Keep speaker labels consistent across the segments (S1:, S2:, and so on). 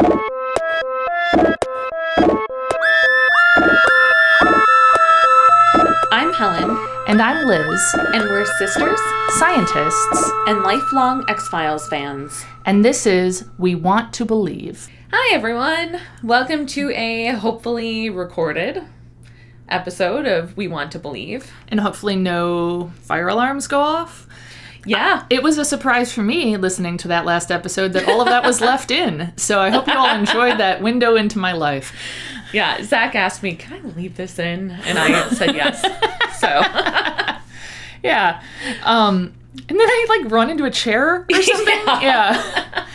S1: I'm Helen.
S2: And I'm Liz.
S1: And we're sisters,
S2: Scientists,
S1: and lifelong X-Files fans.
S2: And this is We Want to Believe.
S1: Hi, everyone. Welcome to a hopefully recorded episode of We Want to Believe.
S2: And hopefully no fire alarms go off.
S1: Yeah.
S2: It was a surprise for me listening to that last episode that all of that was left in. So I hope you all enjoyed that window into my life.
S1: Yeah, Zach asked me, can I leave this in? And I said yes. So.
S2: Yeah. And then I run into a chair or something. Yeah.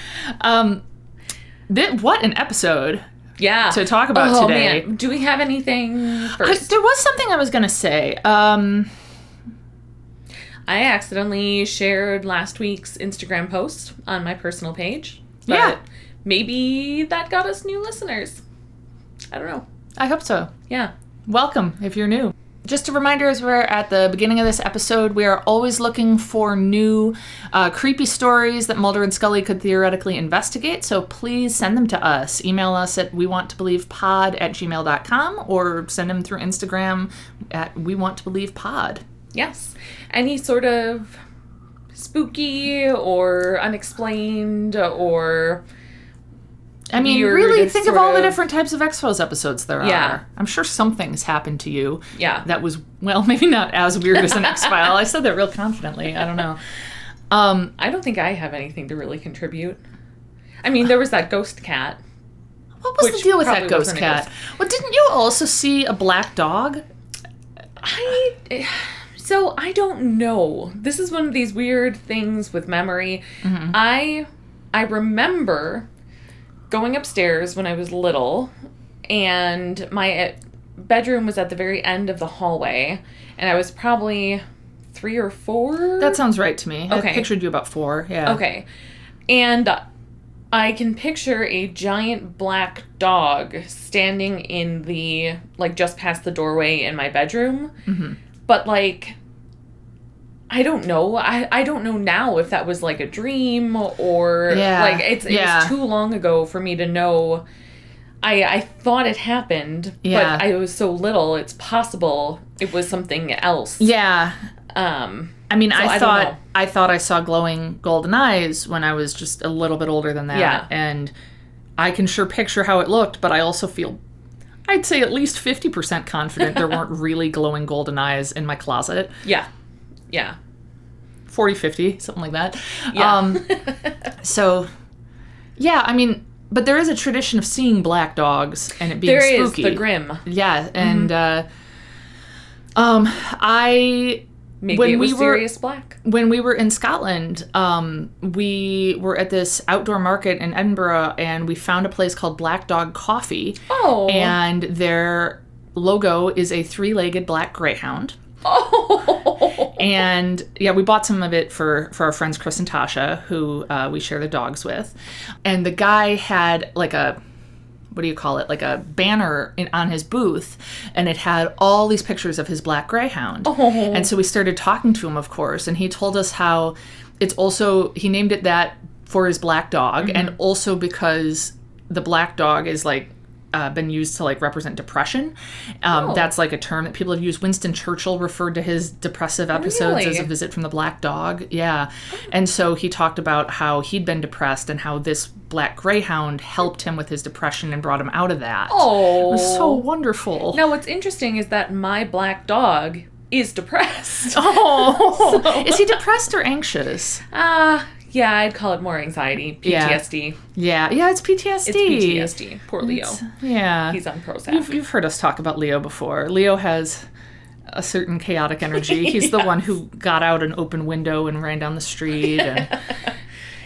S2: What an episode.
S1: Yeah.
S2: To talk about today.
S1: Man. Do we have anything first?
S2: There was something I was going to say.
S1: I accidentally shared last week's Instagram post on my personal page. But
S2: yeah.
S1: Maybe that got us new listeners. I don't know.
S2: I hope so.
S1: Yeah.
S2: Welcome if you're new. Just a reminder, as we're at the beginning of this episode, we are always looking for new creepy stories that Mulder and Scully could theoretically investigate, so please send them to us. Email us at wewantTobelievepod@gmail.com or send them through Instagram at wewantTobelievepod.
S1: Yes. Any sort of spooky or unexplained or...
S2: I mean, really think of all the different types of X-Files episodes there are. I'm sure something's happened to you.
S1: Yeah.
S2: That was, well, maybe not as weird as an X-File. I said that real confidently. I don't know.
S1: I don't think I have anything to really contribute. I mean, there was that ghost cat.
S2: What was the deal with that ghost cat? Well, didn't you also see a black dog?
S1: So, I don't know. This is one of these weird things with memory. Mm-hmm. I remember... going upstairs when I was little, and my bedroom was at the very end of the hallway, and I was probably 3 or 4.
S2: That sounds right to me.
S1: Okay.
S2: I pictured you about 4, yeah.
S1: Okay. And I can picture a giant black dog standing in the, just past the doorway in my bedroom. Mm-hmm. But, I don't know. I don't know now if that was a dream or it was too long ago for me to know. I thought it happened, but I was so little. It's possible it was something else.
S2: Yeah. I mean,
S1: so
S2: I thought I saw glowing golden eyes when I was just a little bit older than that.
S1: Yeah.
S2: And I can sure picture how it looked, but I also feel, I'd say at least 50% confident there weren't really glowing golden eyes in my closet.
S1: Yeah. Yeah.
S2: 40, 50, something like that.
S1: Yeah.
S2: So, yeah, I mean, but there is a tradition of seeing black dogs and it being spooky.
S1: There is, the Grimm.
S2: Yeah, and
S1: Maybe it was Sirius Black.
S2: When we were in Scotland, we were at this outdoor market in Edinburgh, and we found a place called Black Dog Coffee.
S1: Oh.
S2: And their logo is a 3-legged black greyhound.
S1: Oh.
S2: And yeah, we bought some of it for our friends Chris and Tasha, who we share the dogs with. And the guy had a banner on his booth, and it had all these pictures of his black greyhound.
S1: Oh.
S2: And so we started talking to him, of course, and he told us how it's also, he named it that for his black dog, mm-hmm. and also because the black dog is been used to represent depression. That's a term that people have used. Winston Churchill referred to his depressive episodes as a visit from the black dog. Yeah. And so he talked about how he'd been depressed and how this black greyhound helped him with his depression and brought him out of that.
S1: Oh.
S2: It was so wonderful.
S1: Now, what's interesting is that my black dog is depressed.
S2: Oh. So. Is he depressed or anxious?
S1: Yeah, I'd call it more anxiety. PTSD.
S2: Yeah, it's PTSD.
S1: It's PTSD. Poor Leo.
S2: Yeah.
S1: He's on Prozac.
S2: You've heard us talk about Leo before. Leo has a certain chaotic energy. He's the one who got out an open window and ran down the street. And...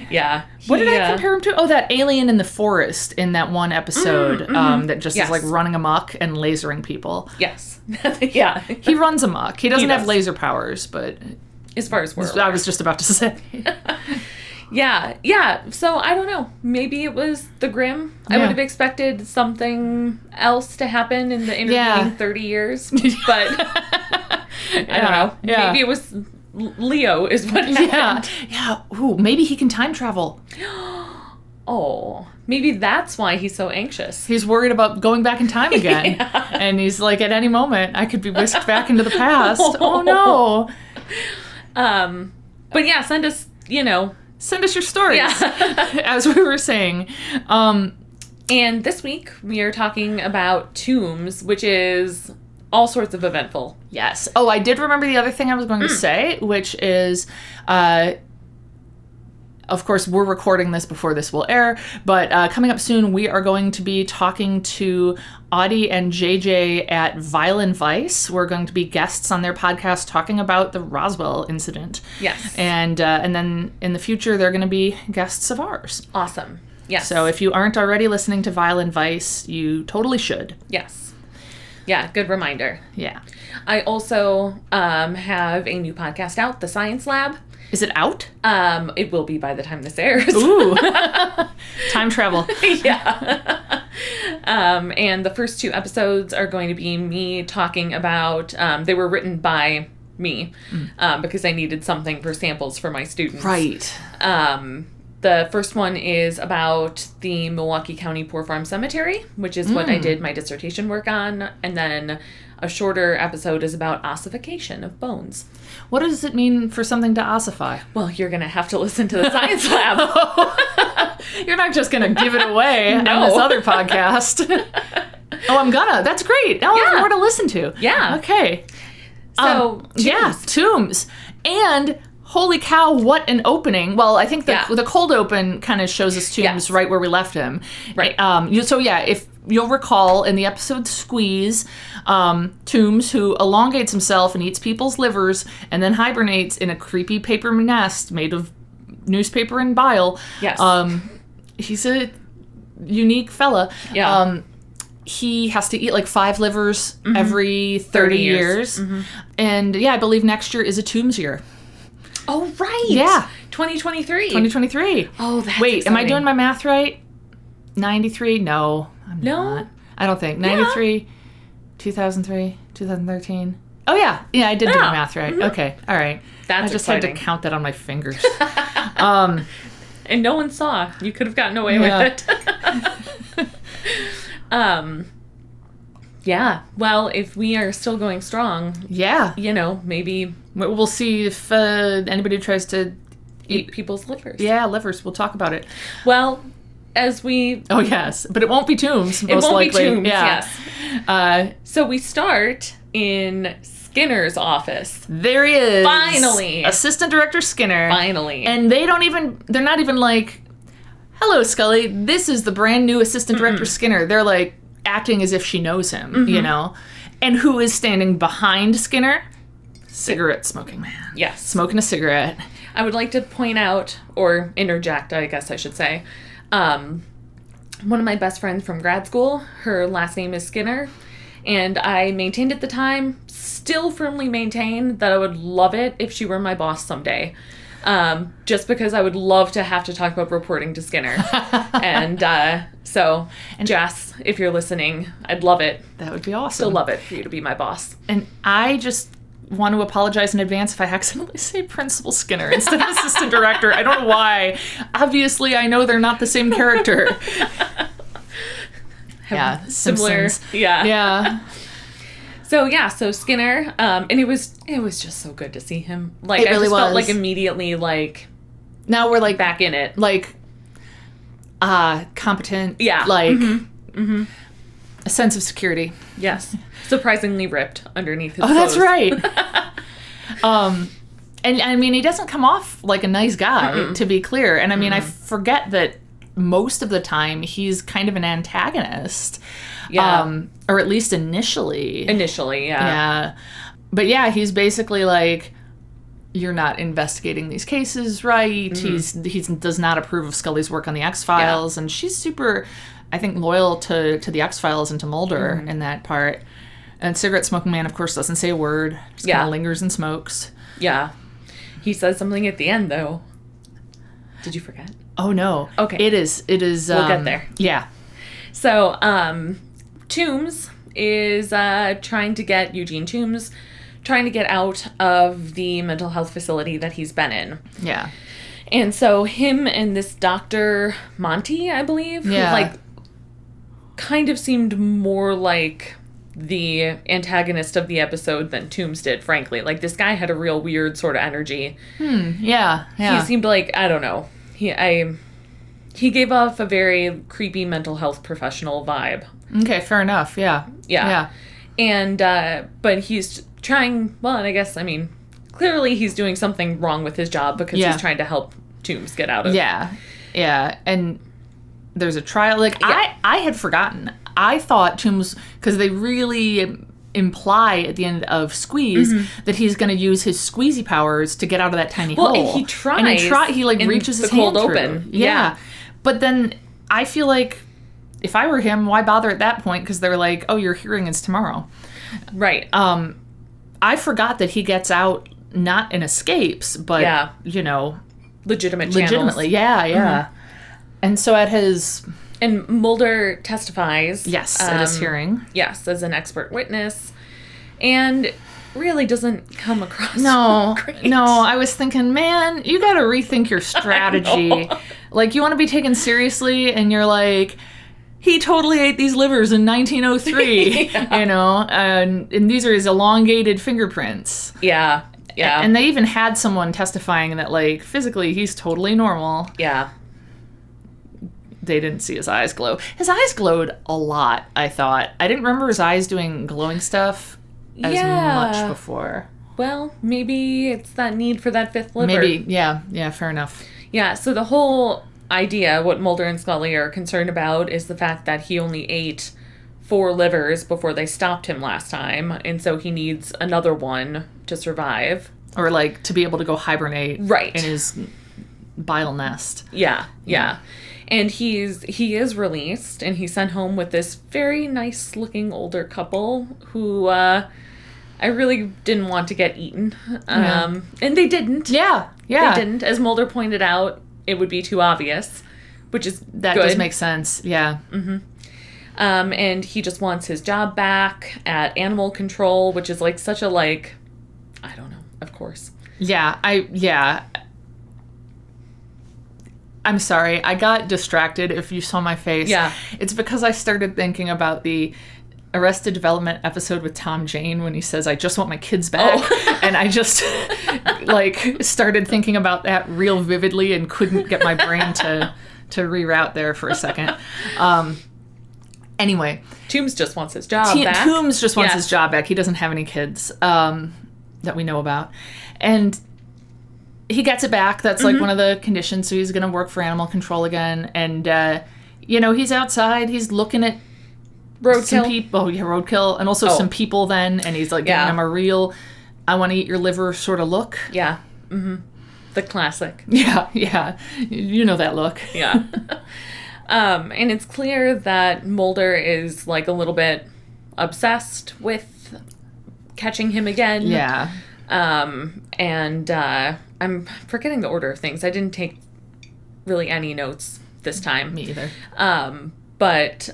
S1: yeah.
S2: What did I compare him to? Oh, that alien in the forest in that one episode that just is running amok and lasering people.
S1: Yes. Yeah.
S2: He runs amok. He doesn't have laser powers, but...
S1: As far as we're
S2: aware. I was just about to say.
S1: Yeah. So, I don't know. Maybe it was the Grimm. I would have expected something else to happen in the intervening 30 years. But I don't know.
S2: Yeah.
S1: Maybe it was Leo is what happened.
S2: Yeah. Ooh, maybe he can time travel.
S1: Oh, maybe that's why he's so anxious.
S2: He's worried about going back in time again.
S1: Yeah.
S2: And he's like, at any moment, I could be whisked back into the past. Oh, no.
S1: But yeah, send us,
S2: Send us your stories,
S1: Yeah.
S2: as we were saying.
S1: And this week, we are talking about Tooms, which is all sorts of eventful.
S2: Yes. Oh, I did remember the other thing I was going to say, which is, of course, we're recording this before this will air, but coming up soon, we are going to be talking to Audie and JJ at Violin Vice. We're going to be guests on their podcast talking about the Roswell incident.
S1: Yes.
S2: And then in the future, they're going to be guests of ours.
S1: Awesome. Yes.
S2: So if you aren't already listening to Violin Vice, you totally should.
S1: Yes. Yeah, good reminder.
S2: Yeah.
S1: I also have a new podcast out, The Science Lab.
S2: Is it out?
S1: It will be by the time this airs.
S2: Ooh. Time travel.
S1: Yeah. And the first 2 episodes are going to be me talking about, they were written by me, because I needed something for samples for my students.
S2: Right.
S1: The first one is about the Milwaukee County Poor Farm Cemetery, which is what I did my dissertation work on. And then a shorter episode is about ossification of bones.
S2: What does it mean for something to ossify?
S1: Well, you're going to have to listen to the Science Lab.
S2: You're not just going to give it away
S1: No.
S2: on this other podcast. Oh, I'm gonna. That's great. Now I have more to listen to.
S1: Yeah.
S2: Okay.
S1: So,
S2: Tooms. And holy cow, what an opening. Well, I think the cold open kind of shows us Tooms right where we left him.
S1: Right.
S2: If you'll recall in the episode Squeeze, Tooms, who elongates himself and eats people's livers and then hibernates in a creepy paper nest made of newspaper and bile.
S1: Yes.
S2: He's a unique fella.
S1: Yeah.
S2: He has to eat like 5 livers every 30 years. Mm-hmm. And I believe next year is a Tooms year.
S1: Oh, right.
S2: Yeah.
S1: 2023.
S2: 2023.
S1: Oh, that's
S2: Wait,
S1: exciting.
S2: am I doing my math right? 93? No, I'm not. I don't think. 93, 2003, 2013. Oh, yeah. Yeah, I did do my math right. Mm-hmm. Okay. All right.
S1: That's
S2: I just
S1: exciting.
S2: had to count that on my fingers.
S1: And no one saw. You could have gotten away with it. Yeah. Well, if we are still going strong, maybe
S2: we'll see if anybody tries to
S1: eat people's livers.
S2: Yeah, livers. We'll talk about it.
S1: Well, as we...
S2: Oh, yes. But it won't be Tooms,
S1: It won't
S2: likely.
S1: be Tooms,
S2: yeah.
S1: yes. So we start in Skinner's office.
S2: There he is.
S1: Finally.
S2: Assistant Director Skinner.
S1: Finally.
S2: And they're not even like, hello, Scully, this is the brand new Assistant Director Skinner. They're like acting as if she knows him, And who is standing behind Skinner? Cigarette smoking man.
S1: Yes.
S2: Smoking a cigarette.
S1: I would like to point out, or interject, I guess I should say, one of my best friends from grad school, her last name is Skinner, and I maintained at the time, still firmly maintain, that I would love it if she were my boss someday. Just because I would love to have to talk about reporting to Skinner. And Jess, if you're listening, I'd love it.
S2: That would be awesome.
S1: Still love it for you to be my boss.
S2: And I just want to apologize in advance if I accidentally say Principal Skinner instead of Assistant Director. I don't know why. Obviously, I know they're not the same character. Yeah,
S1: similar.
S2: Simpsons.
S1: Yeah. So Skinner, and it was just so good to see him. Like,
S2: it really
S1: I just
S2: was.
S1: felt like immediately like
S2: now we're like
S1: back in it.
S2: Like competent.
S1: Yeah.
S2: Like a sense of security.
S1: Yes. Surprisingly ripped underneath his
S2: clothes.
S1: That's
S2: right. And I mean, he doesn't come off like a nice guy, to be clear. And I mean, I forget that most of the time he's kind of an antagonist.
S1: Yeah.
S2: Or at least initially.
S1: Yeah.
S2: But yeah, he's basically like, you're not investigating these cases right. He does not approve of Scully's work on the X-Files. Yeah. And she's super, I think, loyal to the X-Files and to Mulder in that part. And Cigarette Smoking Man, of course, doesn't say a word. Just kind of lingers and smokes.
S1: Yeah. He says something at the end, though. Did you forget?
S2: Oh, no.
S1: Okay.
S2: It is.
S1: We'll get there.
S2: Yeah.
S1: So, Tooms is trying to get Eugene Tooms, trying to get out of the mental health facility that he's been in.
S2: Yeah.
S1: And so him and this Dr. Monty, I believe, who, like, kind of seemed more like the antagonist of the episode than Tooms did, frankly. Like, this guy had a real weird sort of energy.
S2: Yeah.
S1: He seemed like, I don't know. He gave off a very creepy mental health professional vibe.
S2: Okay, fair enough. Yeah.
S1: And, but he's trying, well, and I guess, I mean, clearly he's doing something wrong with his job because he's trying to help Tooms get out of it.
S2: Yeah. And there's a trial. Like, I had forgotten. I thought Tooms, because they really imply at the end of Squeeze that he's going to use his squeezy powers to get out of that tiny hole.
S1: Well, and he tries.
S2: He like reaches his hand
S1: open.
S2: Through. Yeah. But then I feel like if I were him, why bother at that point? Because they're like, oh, your hearing is tomorrow.
S1: Right.
S2: I forgot that he gets out not and escapes, but, you know.
S1: Legitimately,
S2: yeah. And so at his...
S1: And Mulder testifies.
S2: Yes, at his hearing.
S1: Yes, as an expert witness. And really doesn't come across great.
S2: No, I was thinking, man, you got to rethink your strategy. Like, you want to be taken seriously, and you're like, he totally ate these livers in 1903, you know, and these are his elongated fingerprints.
S1: Yeah.
S2: And they even had someone testifying that, like, physically he's totally normal.
S1: Yeah.
S2: They didn't see his eyes glow. His eyes glowed a lot, I thought. I didn't remember his eyes doing glowing stuff as much before.
S1: Well, maybe it's that need for that fifth liver.
S2: Maybe, yeah, fair enough.
S1: Yeah, so the whole idea, what Mulder and Scully are concerned about, is the fact that he only ate 4 livers before they stopped him last time, and so he needs another one to survive.
S2: Or, like, to be able to go hibernate in his bile nest.
S1: Yeah. And he is released, and he's sent home with this very nice-looking older couple who I really didn't want to get eaten. And they didn't.
S2: Yeah.
S1: They didn't. As Mulder pointed out, it would be too obvious, which is
S2: That
S1: good.
S2: does make sense, yeah.
S1: And he just wants his job back at animal control, which is, like, such a, like, I don't know, of course.
S2: I'm sorry, I got distracted if you saw my face.
S1: Yeah.
S2: It's because I started thinking about the Arrested Development episode with Tom Jane when he says, I just want my kids back. Oh. And I just, like, started thinking about that real vividly and couldn't get my brain to reroute there for a second. Anyway.
S1: Tooms just wants his job back.
S2: Tooms just wants his job back. He doesn't have any kids that we know about. And he gets it back. That's like one of the conditions. So he's going to work for animal control again. And, you know, he's outside. He's looking at some people. Oh, yeah, roadkill. And also some people then. And he's like giving them a real, I want to eat your liver sort of look.
S1: Yeah. The classic.
S2: Yeah. You know that look.
S1: Yeah. And it's clear that Mulder is, like, a little bit obsessed with catching him again.
S2: Yeah.
S1: And I'm forgetting the order of things. I didn't take really any notes this time.
S2: Me either.
S1: But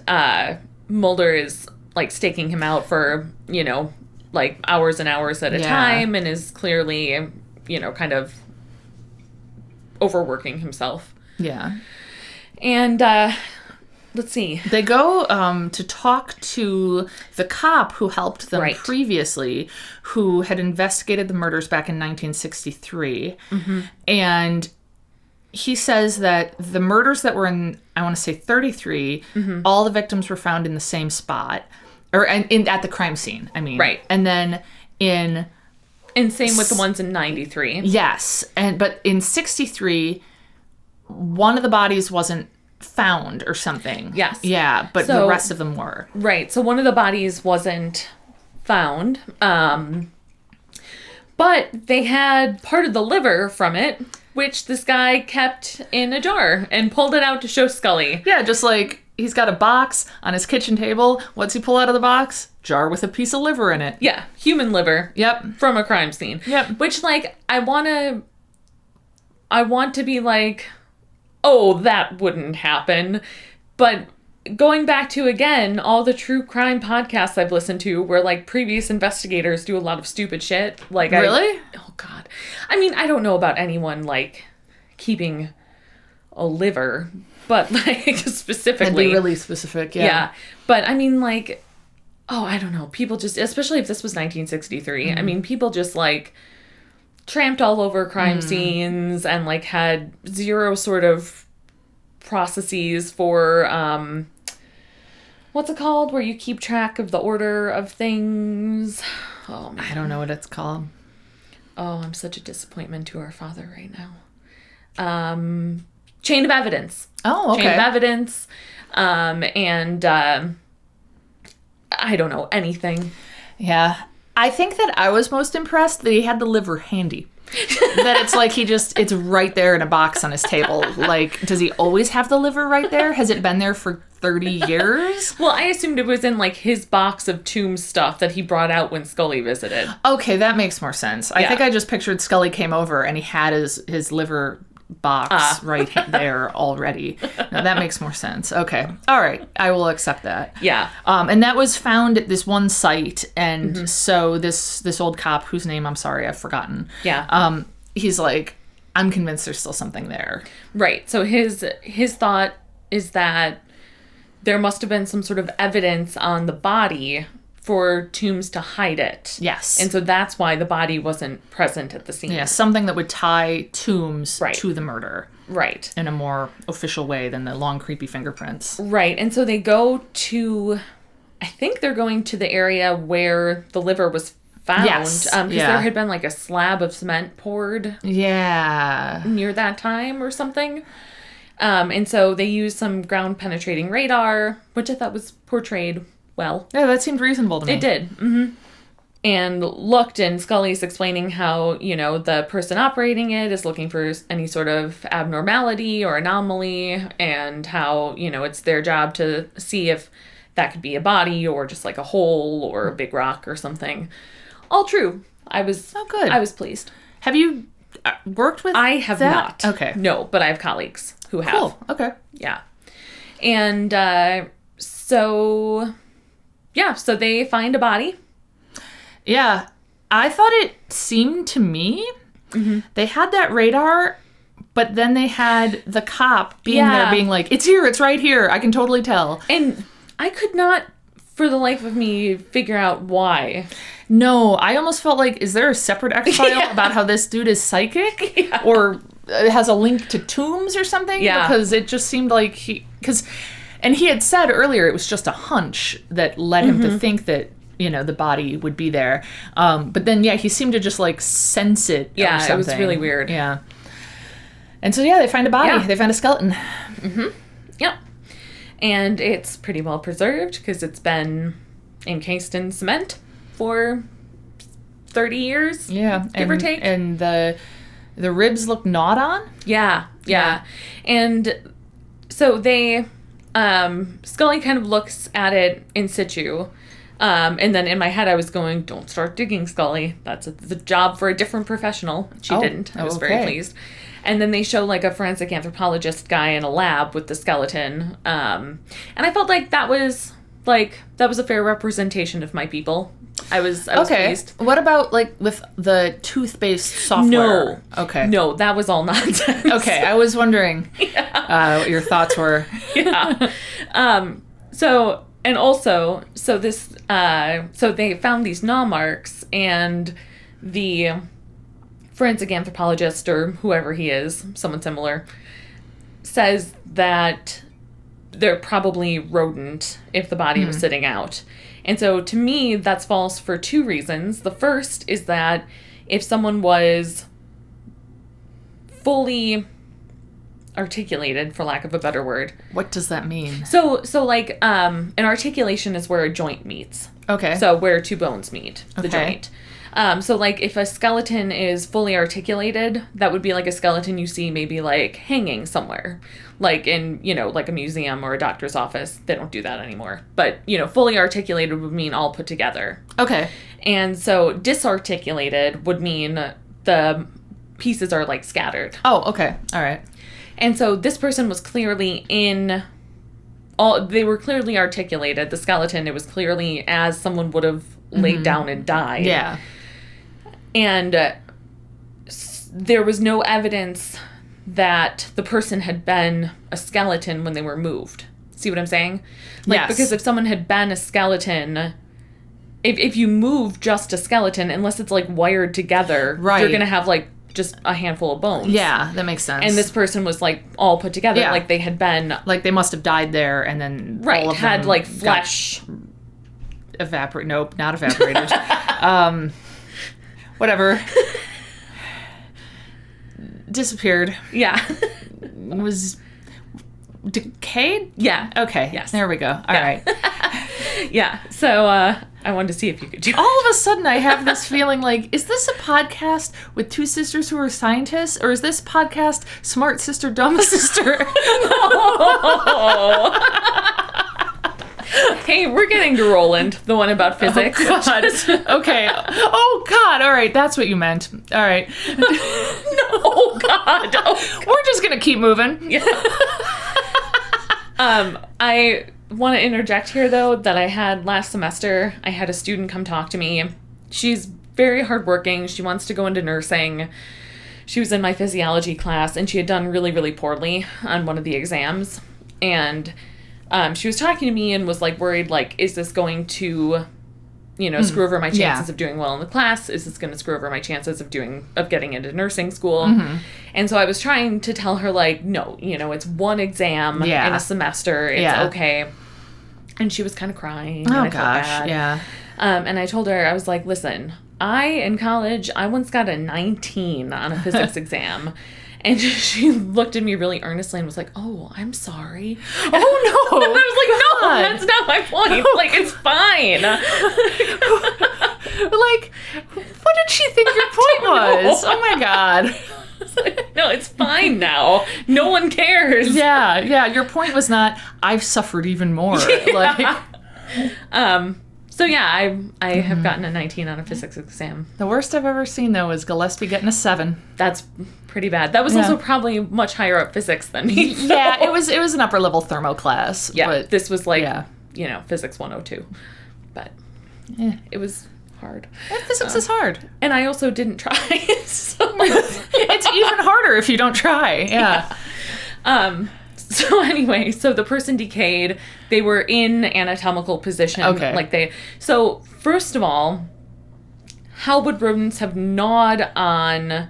S1: Mulder is, like, staking him out for, you know, like, hours and hours at a time, and is clearly, you know, kind of overworking himself.
S2: Yeah.
S1: And let's see.
S2: They go to talk to the cop who helped them previously, who had investigated the murders back in 1963. And he says that the murders that were in, I want to say 33, all the victims were found in the same spot. Or at the crime scene, I mean.
S1: Right.
S2: And then in...
S1: And same with the ones in 93.
S2: Yes. But in 63, one of the bodies wasn't found or something.
S1: Yes.
S2: Yeah, but the rest of them were.
S1: Right. So one of the bodies wasn't found. But they had part of the liver from it, which this guy kept in a jar and pulled it out to show Scully.
S2: Yeah, just like he's got a box on his kitchen table. What's he pull out of the box? Jar with a piece of liver in it.
S1: Yeah, human liver.
S2: Yep.
S1: From a crime scene.
S2: Yep.
S1: Which, like, I want to be like, oh, that wouldn't happen. But going back to, again, all the true crime podcasts I've listened to where, like, previous investigators do a lot of stupid shit. Like,
S2: really?
S1: Oh, God. I mean, I don't know about anyone, like, keeping a liver, but like specifically.
S2: That'd be really specific, yeah.
S1: Yeah. But I mean, like, I don't know. People just, especially if this was 1963, I mean, people just like tramped all over crime scenes and like had zero sort of processes for, what's it called? Where you keep track of the order of things. Oh, man.
S2: I don't know what it's called.
S1: Oh, I'm such a disappointment to our father right now. Chain of evidence.
S2: Oh, okay.
S1: Chain of evidence. And I don't know anything.
S2: Yeah. I think that I was most impressed that he had the liver handy. That it's like it's right there in a box on his table. Like, does he always have the liver right there? Has it been there for 30 years?
S1: Well, I assumed it was in like his box of Tooms stuff that he brought out when Scully visited.
S2: Okay, that makes more sense. I think I just pictured Scully came over and he had his liver box right there already. No, that makes more sense. Okay. All right. I will accept that.
S1: Yeah.
S2: And that was found at this one site. And so this old cop, whose name I'm sorry, I've forgotten.
S1: Yeah.
S2: He's like, I'm convinced there's still something there.
S1: Right. So his thought is that there must have been some sort of evidence on the body for Tooms to hide it.
S2: Yes.
S1: And so that's why the body wasn't present at the scene.
S2: Yeah, something that would tie Tooms to the murder.
S1: Right.
S2: In a more official way than the long, creepy fingerprints.
S1: Right. And so they go to, I think they're going to the area where the liver was found.
S2: Yes.
S1: Because there had been like a slab of cement poured.
S2: Yeah.
S1: Near that time or something. And so they used some ground penetrating radar, which I thought was portrayed well.
S2: Yeah, that seemed reasonable to me.
S1: It did. Mm-hmm. And looked, and Scully's explaining how, the person operating it is looking for any sort of abnormality or anomaly, and how, it's their job to see if that could be a body or just like a hole or a big rock or something. All true. I was
S2: good.
S1: I was pleased.
S2: Have you worked with
S1: I have
S2: that?
S1: not.
S2: Okay.
S1: No, but I have colleagues who have.
S2: Cool. Okay.
S1: Yeah. And so they find a body.
S2: Yeah. I thought it seemed to me they had that radar, but then they had the cop being there being like, it's here, it's right here. I can totally tell.
S1: And I could not, for the life of me, figure out why.
S2: No, I almost felt like, is there a separate X-file about how this dude is psychic?
S1: Yeah.
S2: Or has a link to Tooms or something?
S1: Yeah.
S2: Because it just seemed like and he had said earlier it was just a hunch that led him to think that, the body would be there. But then, he seemed to just like sense it or something.
S1: It was really weird.
S2: Yeah. And so, they find a body. Yeah. They find a skeleton.
S1: Mm-hmm. Yep. And it's pretty well preserved because it's been encased in cement for 30 years.
S2: Yeah.
S1: Give or take.
S2: And the ribs look gnawed on?
S1: Yeah. And so they, Scully kind of looks at it in situ. And then in my head I was going, don't start digging, Scully. That's the job for a different professional. She didn't. I was very pleased. And then they show like a forensic anthropologist guy in a lab with the skeleton. And I felt like that was a fair representation of my people. I was pleased.
S2: What about like with the tooth-based software?
S1: No.
S2: Okay.
S1: No, that was all nonsense.
S2: Okay, I was wondering what your thoughts were.
S1: Yeah. So they found these gnaw marks, and the forensic anthropologist or whoever he is, someone similar, says that they're probably rodent if the body was sitting out. And so to me, that's false for two reasons. The first is that if someone was fully articulated, for lack of a better word.
S2: What does that mean?
S1: So like, an articulation is where a joint meets.
S2: Okay.
S1: So where two bones meet, the
S2: Okay.
S1: joint. So like if a skeleton is fully articulated, that would be like a skeleton you see maybe like hanging somewhere. Like in, like a museum or a doctor's office. They don't do that anymore. But, fully articulated would mean all put together.
S2: Okay.
S1: And so disarticulated would mean the pieces are like scattered.
S2: Oh, okay. All right.
S1: And so this person was clearly they were clearly articulated. The skeleton, it was clearly as someone would have laid down and died.
S2: Yeah.
S1: And there was no evidence that the person had been a skeleton when they were moved. See what I'm saying? Like,
S2: yes.
S1: Because if someone had been a skeleton, if you move just a skeleton, unless it's, like, wired together,
S2: right.
S1: you're going to have, like, just a handful of bones.
S2: Yeah, that makes sense.
S1: And this person was, like, all put together.
S2: Yeah.
S1: Like, they had been...
S2: Like, they must have died there, and then
S1: Right,
S2: all of
S1: had,
S2: them
S1: like, flesh...
S2: Nope, not evaporated. Whatever. Disappeared.
S1: Yeah.
S2: Was decayed?
S1: Yeah.
S2: Okay.
S1: Yes.
S2: There we go. All right.
S1: Yeah. So I wanted to see if you could do it.
S2: All of a sudden, I have this feeling like, is this a podcast with two sisters who are scientists, or is this podcast Smart Sister, Dumb Sister?
S1: Hey, we're getting to Roland, the one about physics.
S2: Oh, God. Okay. Oh, God. All right. That's what you meant. All right.
S1: Oh, God.
S2: We're just going to keep moving.
S1: Yeah. I want to interject here, though, that I had last semester, I had a student come talk to me. She's very hardworking. She wants to go into nursing. She was in my physiology class, and she had done really, really poorly on one of the exams. And she was talking to me and was, like, worried, like, is this going to, you know, screw over my chances of doing well in the class? Is this going to screw over my chances of getting into nursing school? Mm-hmm. And so I was trying to tell her, like, no, you know, it's one exam in a semester. It's okay. And she was kind of crying.
S2: Oh,
S1: and I felt bad.
S2: Yeah.
S1: And I told her, I was like, listen, in college, I once got a 19 on a physics exam. And she looked at me really earnestly and was like, oh, I'm sorry.
S2: Oh, no.
S1: And I was like, no, that's not my point. Like, it's fine.
S2: Like, what did she think your point was? Oh, my God.
S1: No, it's fine now. No one cares.
S2: Yeah. Your point was not, I've suffered even more.
S1: Yeah. So yeah, I have gotten a 19 on a physics exam.
S2: The worst I've ever seen, though, is Gillespie getting a 7.
S1: That's pretty bad. That was also probably much higher up physics than me. So.
S2: Yeah, it was an upper level thermo class.
S1: Yeah,
S2: but
S1: this was like, you know, physics 102. But it was hard.
S2: Physics is hard.
S1: And I also didn't try. So
S2: it's even harder if you don't try. Yeah.
S1: So anyway, so the person decayed. They were in anatomical position.
S2: Okay.
S1: So first of all, how would rodents have gnawed on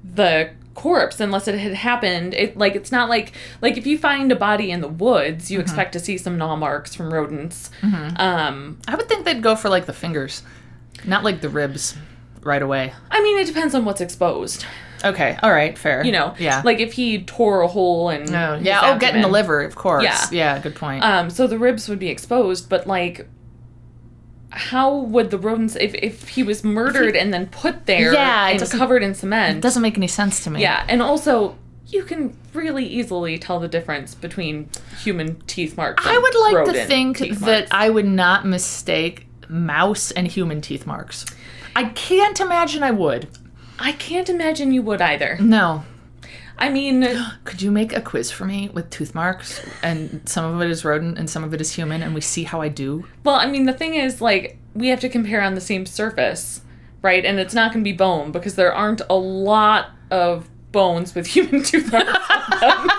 S1: the corpse unless it had happened? It's not like if you find a body in the woods, you expect to see some gnaw marks from rodents.
S2: I would think they'd go for like the fingers, not like the ribs right away.
S1: I mean, it depends on what's exposed.
S2: Okay, all right, fair.
S1: You know,
S2: yeah.
S1: Like if he tore a hole in
S2: getting the liver, of course. Yeah, good point.
S1: So the ribs would be exposed, but like, how would the rodents, if he was murdered and then put there and covered in cement?
S2: It doesn't make any sense to me.
S1: Yeah, and also, you can really easily tell the difference between human teeth marks and
S2: I would like to
S1: rodent
S2: think
S1: teeth
S2: that
S1: marks.
S2: I would not mistake mouse and human teeth marks. I can't imagine I would.
S1: I can't imagine you would either.
S2: No.
S1: I mean...
S2: Could you make a quiz for me with tooth marks? And some of it is rodent and some of it is human, and we see how I do?
S1: Well, I mean, the thing is, like, we have to compare on the same surface, right? And it's not going to be bone, because there aren't a lot of bones with human tooth marks on them.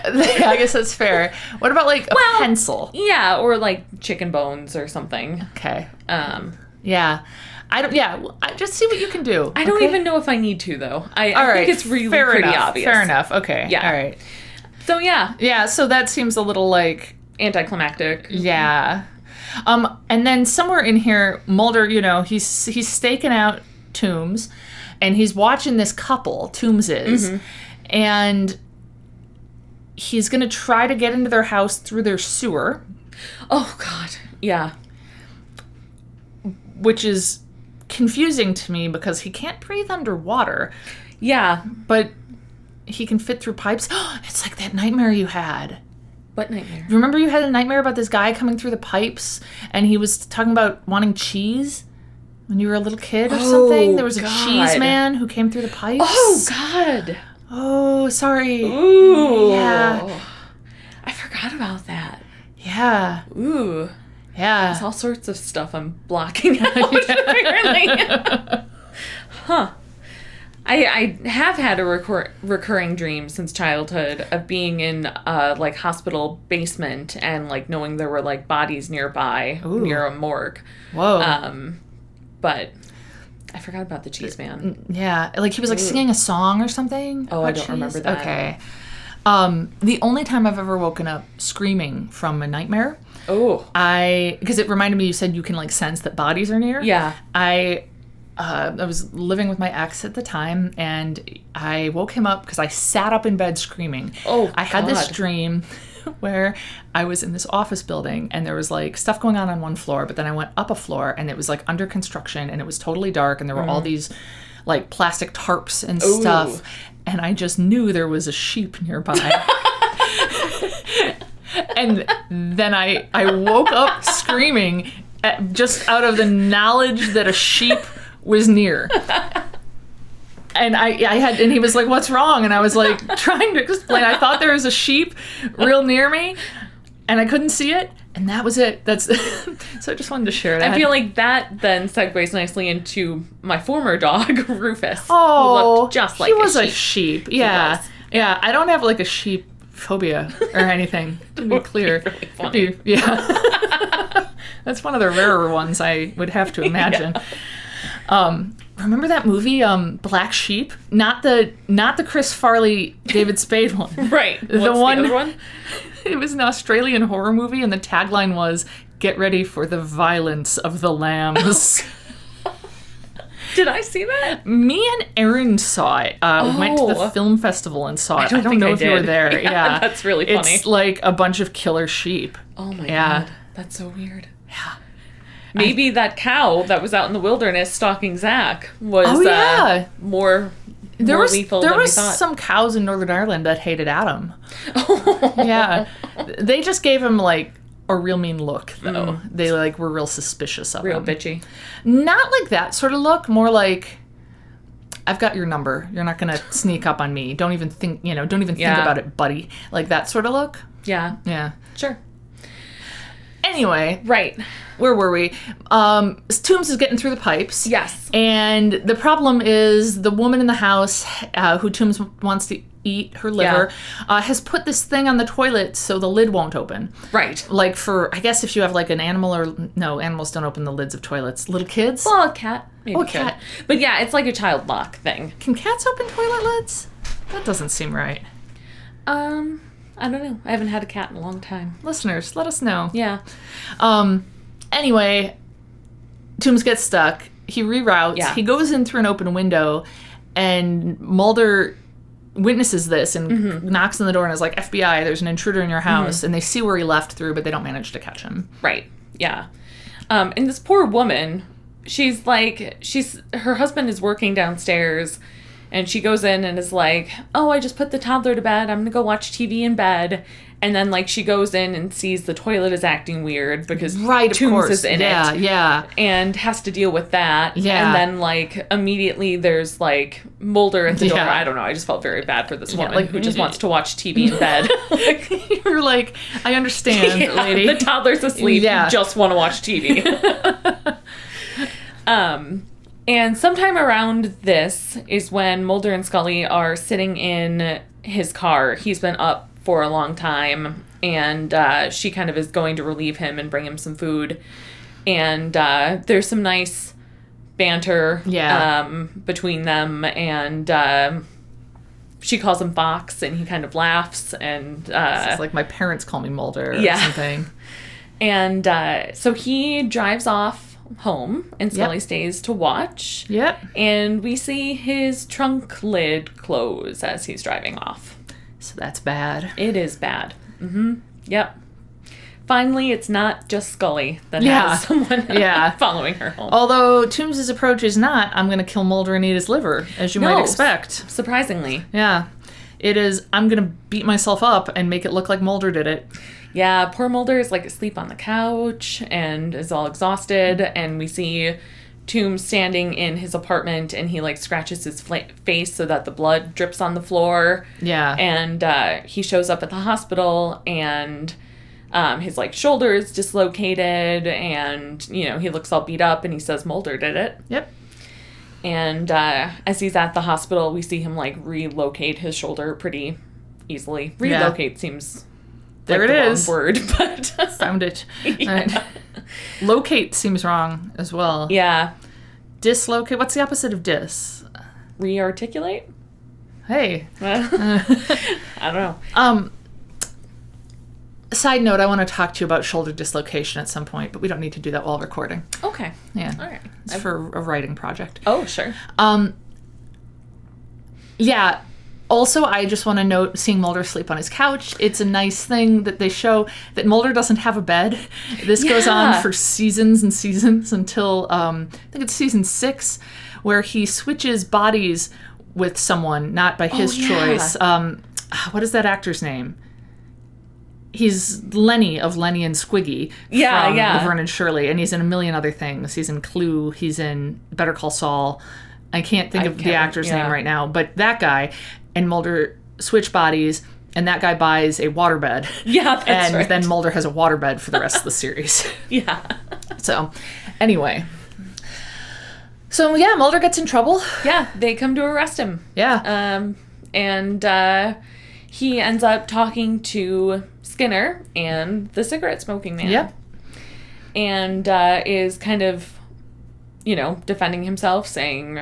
S2: I guess that's fair. What about, like, a pencil?
S1: Yeah, or, like, chicken bones or something.
S2: Okay.
S1: Yeah.
S2: Just see what you can do.
S1: I don't even know if I need to, though. I think it's really
S2: fair
S1: pretty
S2: enough.
S1: obvious.
S2: Fair enough. Okay.
S1: Yeah.
S2: All right.
S1: So, yeah.
S2: Yeah, so that seems a little, like...
S1: anticlimactic.
S2: Yeah. And then somewhere in here, Mulder, you know, he's staking out Tooms, and he's watching this couple, Tooms is, and he's going to try to get into their house through their sewer.
S1: Oh, God. Yeah.
S2: Which is confusing to me because he can't breathe underwater.
S1: Yeah.
S2: But he can fit through pipes. It's like that nightmare you had.
S1: What nightmare?
S2: Remember you had a nightmare about this guy coming through the pipes and he was talking about wanting cheese when you were a little kid or something? There was a cheese man who came through the pipes.
S1: Oh, God.
S2: Oh, sorry.
S1: Ooh.
S2: Yeah.
S1: I forgot about that.
S2: Yeah.
S1: Ooh.
S2: Yeah.
S1: There's all sorts of stuff I'm blocking out, apparently. Huh. I have had a recurring dream since childhood of being in a like hospital basement and like knowing there were like bodies nearby near a morgue.
S2: Whoa.
S1: But I forgot about the cheese man.
S2: Yeah, like he was like singing a song or something.
S1: Oh, I don't remember that.
S2: Okay. The only time I've ever woken up screaming from a nightmare.
S1: Oh.
S2: Because it reminded me, you said you can like sense that bodies are near.
S1: Yeah.
S2: I was living with my ex at the time, and I woke him up because I sat up in bed screaming.
S1: Oh,
S2: I had this
S1: God.
S2: dream where I was in this office building, and there was like stuff going on one floor, but then I went up a floor, and it was like under construction, and it was totally dark, and there were all these like plastic tarps and stuff, and I just knew there was a sheep nearby. And then I woke up screaming just out of the knowledge that a sheep was near. And and he was like, "What's wrong?" And I was like trying to explain. I thought there was a sheep real near me and I couldn't see it. And that was it. So I just wanted to share that.
S1: I feel like that then segues nicely into my former dog, Rufus.
S2: Oh,
S1: who looked just like
S2: he was
S1: a
S2: a sheep. Yeah. Yeah. I don't have like a sheep phobia or anything, to be clear.
S1: Really funny.
S2: Yeah. That's one of the rarer ones, I would have to imagine. Yeah. Remember that movie, Black Sheep? Not the Chris Farley, David Spade one.
S1: Right. What's
S2: the
S1: other one?
S2: It was an Australian horror movie, and the tagline was, "Get ready for the violence of the lambs."
S1: Did I see that?
S2: Me and Erin saw it. Went to the film festival and saw it. I don't know if you were there. Yeah.
S1: That's really funny.
S2: It's like a bunch of killer sheep.
S1: Oh my God. That's so weird. Yeah. Maybe that cow that was out in the wilderness stalking Zach was more lethal than we thought.
S2: There was some cows in Northern Ireland that hated Adam. Yeah. They just gave him like a real mean look, though. They like were real suspicious of him.
S1: Real bitchy.
S2: Not like that sort of look. More like, I've got your number. You're not gonna sneak up on me. Don't even think. Don't even think about it, buddy. Like that sort of look.
S1: Yeah.
S2: Yeah.
S1: Sure.
S2: Anyway.
S1: Right.
S2: Where were we? Tooms is getting through the pipes.
S1: Yes.
S2: And the problem is the woman in the house who Tooms wants to eat her liver has put this thing on the toilet so the lid won't open.
S1: Right.
S2: Like for, I guess if you have like an animal no, animals don't open the lids of toilets. Little kids?
S1: Well, a cat. Maybe
S2: a cat.
S1: But yeah, it's like a child lock thing.
S2: Can cats open toilet lids? That doesn't seem right.
S1: I don't know. I haven't had a cat in a long time.
S2: Listeners, let us know.
S1: Yeah.
S2: Anyway, Tooms gets stuck. He reroutes.
S1: Yeah.
S2: He goes in through an open window, and Mulder witnesses this and knocks on the door and is like, "FBI, there's an intruder in your house." And they see where he left through, but they don't manage to catch him.
S1: Right. Yeah. And this poor woman, her husband is working downstairs, and she goes in and is like, "Oh, I just put the toddler to bed. I'm going to go watch TV in bed." And then, like, she goes in and sees the toilet is acting weird because Tooms is in it.
S2: Yeah.
S1: And has to deal with that.
S2: Yeah.
S1: And then, like, immediately there's, like, Mulder at the door. I don't know. I just felt very bad for this woman who just wants to watch TV in bed.
S2: You're like, I understand, lady.
S1: The toddler's asleep. You just want to watch TV. And sometime around this is when Mulder and Scully are sitting in his car. He's been up for a long time, and she kind of is going to relieve him and bring him some food. And there's some nice banter between them, and she calls him Fox, and he kind of laughs. And
S2: it's like my parents call me Mulder or something.
S1: And so he drives off home, and Scully stays to watch.
S2: Yep.
S1: And we see his trunk lid close as he's driving off.
S2: So that's bad.
S1: It is bad. Yep. Finally, it's not just Scully that has someone following her home.
S2: Although Tooms' approach is not, I'm going to kill Mulder and eat his liver, as you might expect.
S1: Surprisingly.
S2: Yeah. It is, I'm going to beat myself up and make it look like Mulder did it.
S1: Yeah, poor Mulder is like asleep on the couch and is all exhausted, and we see Tooms standing in his apartment, and he like scratches his face so that the blood drips on the floor.
S2: Yeah.
S1: And he shows up at the hospital, and his like shoulder is dislocated, and he looks all beat up, and he says Mulder did it.
S2: Yep.
S1: And as he's at the hospital, we see him, like, relocate his shoulder pretty easily. Relocate seems
S2: there
S1: like
S2: it
S1: the
S2: is.
S1: wrong word, but...
S2: Found it.
S1: Yeah.
S2: Right. Locate seems wrong as well.
S1: Yeah.
S2: Dislocate. What's the opposite of dis?
S1: Rearticulate?
S2: Hey.
S1: I don't know.
S2: Side note, I want to talk to you about shoulder dislocation at some point, but we don't need to do that while recording.
S1: Okay.
S2: Yeah.
S1: All right.
S2: It's for a writing project.
S1: Oh, sure.
S2: Yeah. Also, I just want to note, seeing Mulder sleep on his couch, it's a nice thing that they show that Mulder doesn't have a bed. This goes on for seasons and seasons until, I think it's season 6, where he switches bodies with someone, not by his choice. What is that actor's name? He's Lenny of Lenny and Squiggy from Laverne and Shirley, and he's in a million other things. He's in Clue. He's in Better Call Saul. I can't think of the actor's name right now, but that guy and Mulder switch bodies, and that guy buys a waterbed.
S1: Yeah, that's
S2: and
S1: right.
S2: then Mulder has a waterbed for the rest of the series.
S1: Yeah.
S2: So, anyway. So, yeah, Mulder gets in trouble.
S1: Yeah, they come to arrest him.
S2: Yeah.
S1: And he ends up talking to Skinner and the cigarette smoking man.
S2: Yep.
S1: And is kind of, defending himself, saying,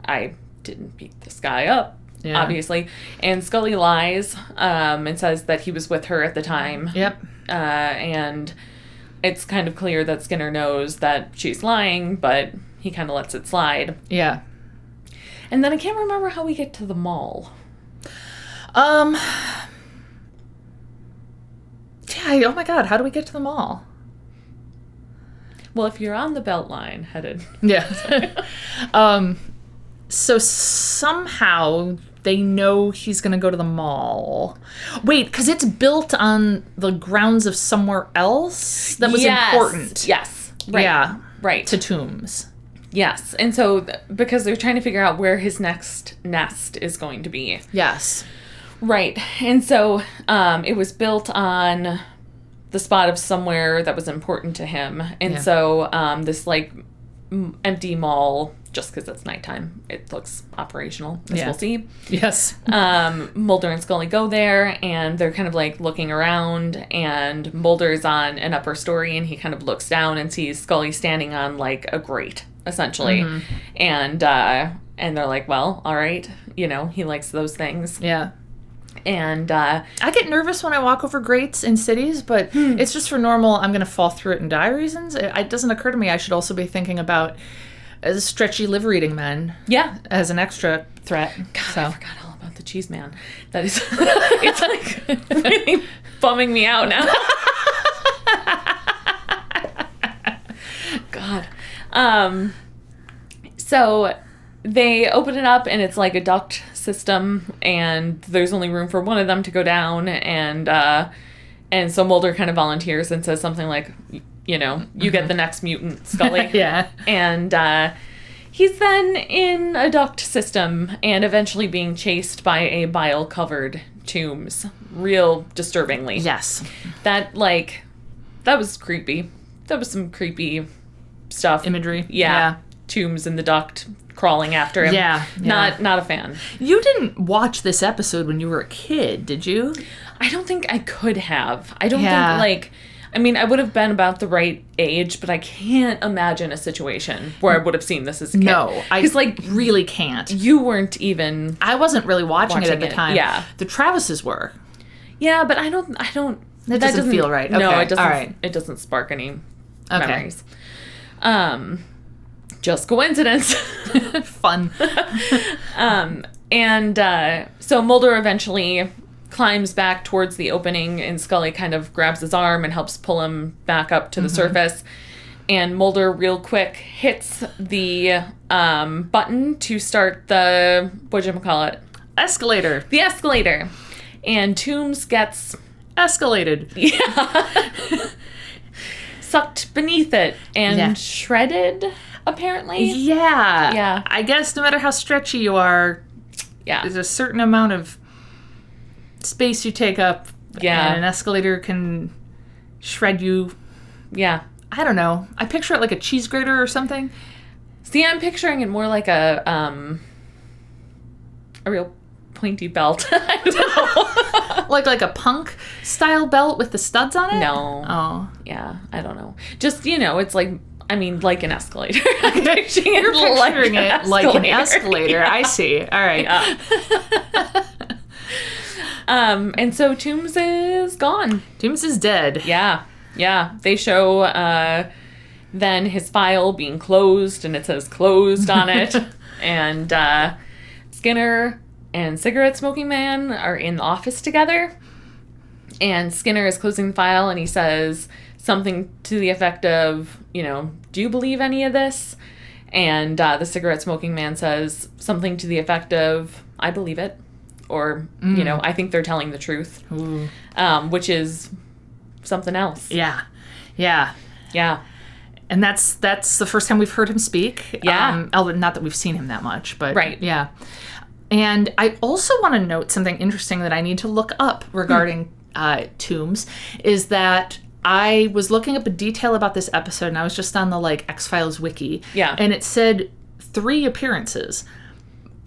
S1: I didn't beat this guy up, obviously. And Scully lies and says that he was with her at the time.
S2: Yep.
S1: And it's kind of clear that Skinner knows that she's lying, but he kind of lets it slide.
S2: Yeah.
S1: And then I can't remember how we get to the mall.
S2: Yeah, oh my god, how do we get to the mall?
S1: Well, if you're on the Beltline headed.
S2: Yeah. So somehow they know he's going to go to the mall. Wait, because it's built on the grounds of somewhere else that was important.
S1: Yes. Right.
S2: Yeah.
S1: Right.
S2: To Tooms.
S1: Yes. And so, because they're trying to figure out where his next nest is going to be.
S2: Yes.
S1: Right. And so, it was built on the spot of somewhere that was important to him. And so, this, like, empty mall, just because it's nighttime, it looks operational, as we'll see.
S2: Yes.
S1: Mulder and Scully go there, and they're kind of, like, looking around, and Mulder's on an upper story, and he kind of looks down and sees Scully standing on, like, a grate, essentially. Mm-hmm. And they're like, well, all right, he likes those things.
S2: Yeah.
S1: And
S2: I get nervous when I walk over grates in cities, but it's just for normal, I'm going to fall through it and die reasons. It doesn't occur to me I should also be thinking about stretchy liver-eating men.
S1: Yeah.
S2: As an extra threat.
S1: God, I forgot all about the cheese man. That is, it's like really bumming me out now. God. So they open it up, and it's like a duct system, and there's only room for one of them to go down, and so Mulder kind of volunteers and says something like, you get the next mutant, Scully.
S2: Yeah.
S1: And he's then in a duct system and eventually being chased by a bile-covered Tooms. Real disturbingly.
S2: Yes.
S1: That was creepy. That was some creepy stuff.
S2: Imagery.
S1: Yeah. Tooms in the duct crawling after him.
S2: Yeah.
S1: Not a fan.
S2: You didn't watch this episode when you were a kid, did you?
S1: I don't think I could have. I don't think, I would have been about the right age, but I can't imagine a situation where I would have seen this as a kid.
S2: No, I really can't.
S1: You weren't even...
S2: I wasn't really watching it at the time.
S1: Yeah.
S2: The Travises were.
S1: Yeah, but I don't...
S2: That doesn't feel right. Okay.
S1: No, it doesn't.
S2: All right.
S1: It doesn't spark any memories. Just coincidence.
S2: Fun.
S1: So Mulder eventually climbs back towards the opening, and Scully kind of grabs his arm and helps pull him back up to the surface. And Mulder real quick hits the button to start the, whatchamacallit?
S2: Escalator.
S1: The escalator. And Tooms gets...
S2: Escalated.
S1: Yeah. Sucked beneath it and shredded, apparently.
S2: Yeah.
S1: Yeah.
S2: I guess no matter how stretchy you are, there's a certain amount of space you take up.
S1: Yeah.
S2: And an escalator can shred you.
S1: Yeah.
S2: I don't know. I picture it like a cheese grater or something.
S1: See, I'm picturing it more like a real pointy belt. I don't know.
S2: Like a punk style belt with the studs on it?
S1: No.
S2: Oh.
S1: Yeah, I don't know. Just, it's like, like an escalator. I'm picturing
S2: You're picturing it like an escalator.
S1: Yeah.
S2: I see. All right.
S1: Yeah. And so Tooms is gone.
S2: Tooms is dead.
S1: Yeah. Yeah. They show then his file being closed, and it says closed on it. And Skinner and Cigarette Smoking Man are in the office together. And Skinner is closing the file, and he says something to the effect of, do you believe any of this? And the Cigarette Smoking Man says something to the effect of, I believe it. Or, I think they're telling the truth. Which is something else.
S2: Yeah. Yeah.
S1: Yeah.
S2: And that's the first time we've heard him speak.
S1: Yeah.
S2: Not that we've seen him that much, but
S1: right.
S2: Yeah. And I also want to note something interesting that I need to look up regarding Tooms, is that I was looking up a detail about this episode, and I was just on the X-Files wiki.
S1: Yeah.
S2: And it said 3 appearances.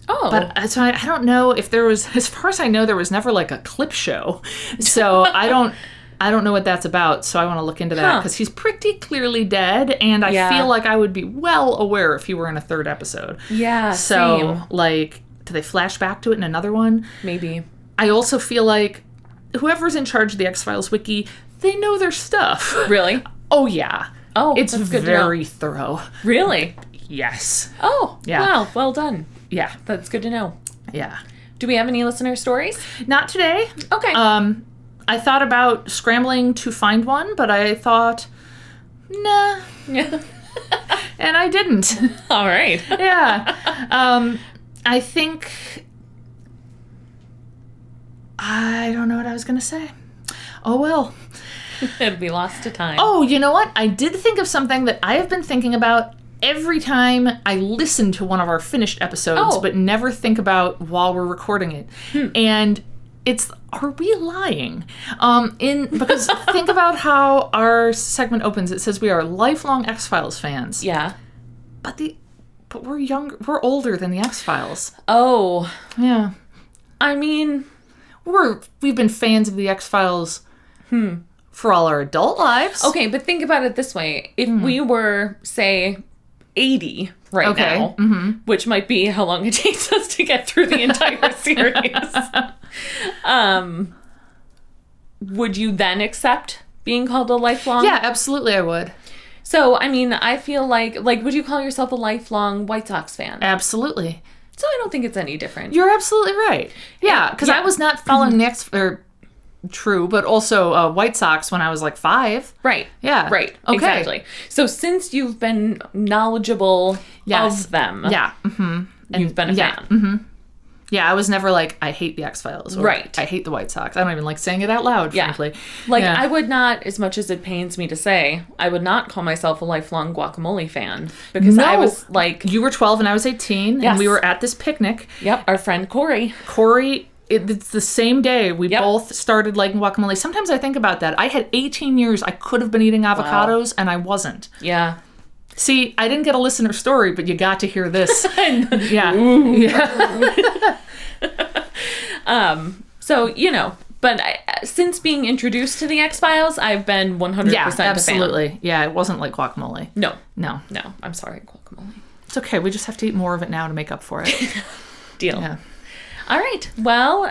S1: Oh.
S2: But so I don't know if there was, as far as I know, there was never a clip show. So I don't know what that's about. So I want to look into that, because he's pretty clearly dead, and I feel like I would be well aware if he were in a 3rd episode.
S1: Yeah.
S2: So
S1: same.
S2: Do they flash back to it in another one?
S1: Maybe.
S2: I also feel like whoever's in charge of the X-Files wiki, they know their stuff.
S1: Really?
S2: Oh yeah.
S1: Oh,
S2: it's
S1: that's good
S2: very
S1: to know.
S2: thorough.
S1: Really?
S2: Yes.
S1: Oh,
S2: yeah.
S1: Wow. Well done.
S2: Yeah.
S1: That's good to know.
S2: Yeah.
S1: Do we have any listener stories?
S2: Not today.
S1: Okay.
S2: I thought about scrambling to find one, but I thought, nah.
S1: Yeah.
S2: And I didn't.
S1: All right.
S2: Yeah. I think, I don't know what I was going to say. Oh, well.
S1: It'll be lost to time.
S2: Oh, you know what? I did think of something that I have been thinking about every time I listen to one of our finished episodes, but never think about while we're recording it. And it's, are we lying? Because think about how our segment opens. It says we are lifelong X-Files fans.
S1: Yeah.
S2: But we're younger. We're older than the X-Files.
S1: Oh.
S2: Yeah.
S1: I mean,
S2: we've been fans of the X-Files for all our adult lives.
S1: Okay, but think about it this way. If we were, say, 80 right now, which might be how long it takes us to get through the entire series, would you then accept being called a lifelong?
S2: Yeah, absolutely I would.
S1: So, I mean, I feel like, would you call yourself a lifelong White Sox fan?
S2: Absolutely.
S1: So I don't think it's any different.
S2: You're absolutely right. Yeah, because I was not following true, but also White Sox when I was 5.
S1: Right.
S2: Yeah.
S1: Right.
S2: Okay.
S1: Exactly. So since you've been knowledgeable of them,
S2: yeah,
S1: you've been a fan.
S2: Mm-hmm. Yeah, I was never I hate the X-Files. Or,
S1: right.
S2: I hate the White Sox. I don't even like saying it out loud, frankly.
S1: I would not, as much as it pains me to say, I would not call myself a lifelong Guacamole fan. Because I was
S2: You were 12 and I was 18, and we were at this picnic.
S1: Yep, our friend Corey.
S2: It's the same day we both started liking guacamole. Sometimes I think about that. I had 18 years. I could have been eating avocados, and I wasn't.
S1: Yeah.
S2: See, I didn't get a listener story, but you got to hear this. Yeah.
S1: Yeah. So, but since being introduced to the X-Files, I've been 100%
S2: yeah, absolutely.
S1: a fan.
S2: Yeah, it wasn't like guacamole.
S1: No.
S2: No.
S1: I'm sorry, guacamole.
S2: It's okay. We just have to eat more of it now to make up for it.
S1: Deal.
S2: Yeah.
S1: All right. Well,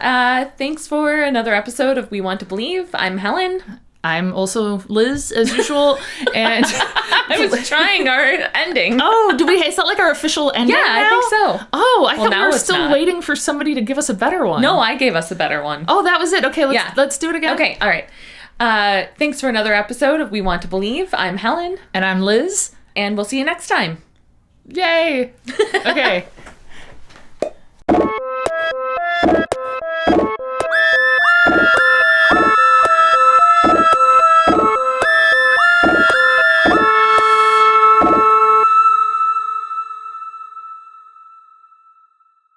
S1: thanks for another episode of We Want to Believe. I'm Helen.
S2: I'm also Liz, as usual, and
S1: I was trying our ending.
S2: Oh, is that our official ending?
S1: Yeah,
S2: now?
S1: I think so.
S2: Oh, I thought we were
S1: it's
S2: still waiting for somebody to give us a better one.
S1: No, I gave us a better one.
S2: Oh, that was it. Okay, let's do it again.
S1: Okay, all right. Thanks for another episode of We Want to Believe. I'm Helen.
S2: And I'm Liz.
S1: And we'll see you next time.
S2: Yay! Okay.